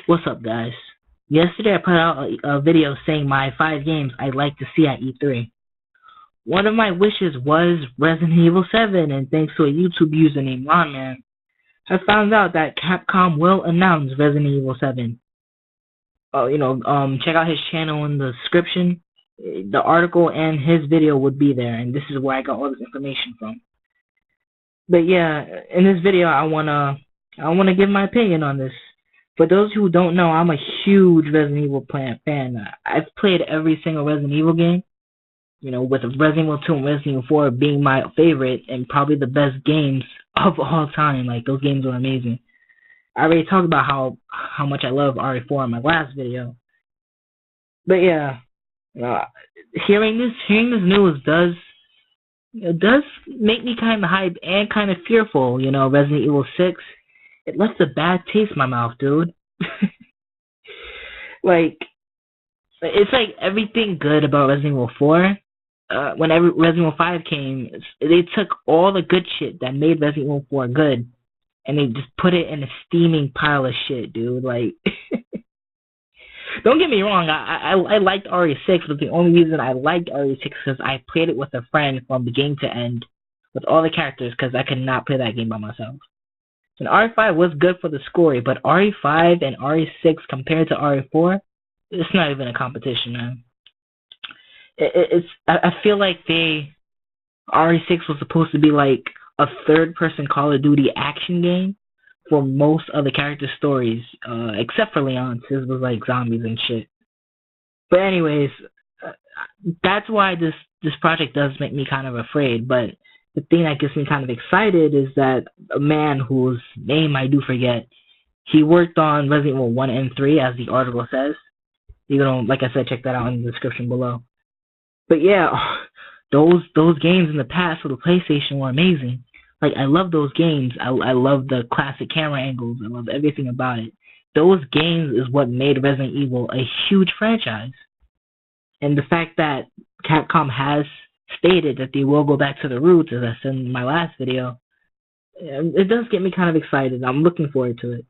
What's up, guys? Yesterday I put out a video saying my 5 games I'd like to see at E3. One of my wishes was Resident Evil 7, and thanks to a YouTube user named Ronman, I found out that Capcom will announce Resident Evil 7. Check out his channel in the description. The article and his video would be there, and this is where I got all this information from. But yeah, in this video I wanna give my opinion on this. For those who don't know, I'm a huge Resident Evil fan. I've played every single Resident Evil game, with Resident Evil 2 and Resident Evil 4 being my favorite and probably the best games of all time. Like, those games are amazing. I already talked about how much I love RE4 in my last video. But yeah, uh, hearing this news does make me kind of hyped and kind of fearful. Resident Evil 6, it left a bad taste in my mouth, dude. Like, it's like everything good about Resident Evil 4. Whenever Resident Evil 5 came, they took all the good shit that made Resident Evil 4 good, and they just put it in a steaming pile of shit, dude. Like, don't get me wrong, I liked RE6, but the only reason I liked RE6 is because I played it with a friend from beginning to end, with all the characters, because I could not play that game by myself. And RE5 was good for the story, but RE5 and RE6 compared to RE4, it's not even a competition, man. I feel like RE6 was supposed to be like a third-person Call of Duty action game for most of the character stories, except for Leon. His was like zombies and shit. But anyways, that's why this project does make me kind of afraid. But the thing that gets me kind of excited is that a man whose name I do forget, he worked on Resident Evil 1 and 3, as the article says. Like I said, check that out in the description below. But yeah, those games in the past for the PlayStation were amazing. Like, I love those games. I love the classic camera angles. I love everything about it. Those games is what made Resident Evil a huge franchise. And the fact that Capcom has stated that they will go back to the roots, as I said in my last video, it does get me kind of excited. I'm looking forward to it.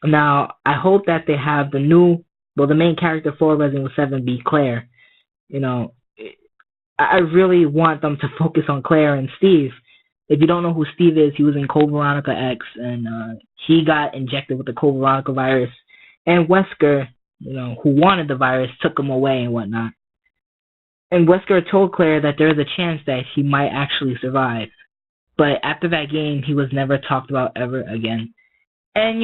Now, I hope that they have the main character for Resident Evil 7 be Claire. I really want them to focus on Claire and Steve. If you don't know who Steve is, he was in Code Veronica X, and he got injected with the Code Veronica virus. And Wesker, who wanted the virus, took him away and whatnot. And Wesker told Claire that there's a chance that he might actually survive. But after that game, he was never talked about ever again. And,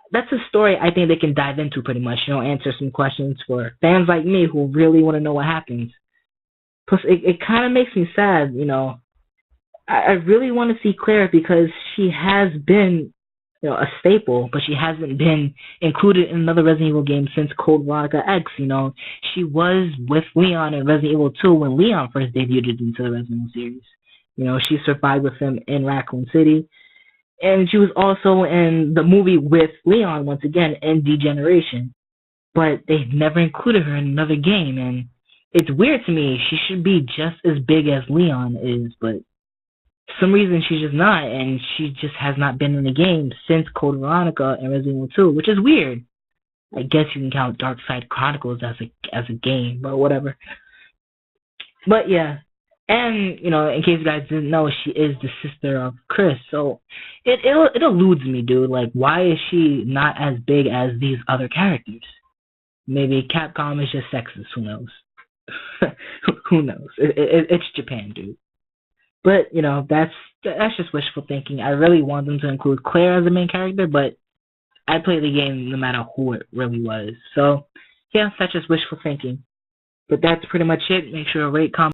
that's a story I think they can dive into pretty much, answer some questions for fans like me who really want to know what happens. Plus, it kind of makes me sad, I really want to see Claire because she has been, a staple, but she hasn't been included in another Resident Evil game since Code Veronica X. She was with Leon in Resident Evil 2 when Leon first debuted into the Resident Evil series. She survived with him in Raccoon City. And she was also in the movie with Leon once again in Degeneration. But they never included her in another game, and it's weird to me. She should be just as big as Leon is, but for some reason she's just not, and she just has not been in the game since Code Veronica and Resident Evil 2, which is weird. I guess you can count Dark Side Chronicles as a game, but whatever. But yeah. And, in case you guys didn't know, she is the sister of Chris. So it eludes me, dude. Like, why is she not as big as these other characters? Maybe Capcom is just sexist. Who knows? Who knows? It's Japan, dude. But, that's just wishful thinking. I really want them to include Claire as the main character, but I'd play the game no matter who it really was. So, yeah, that's just wishful thinking. But that's pretty much it. Make sure to rate, comment.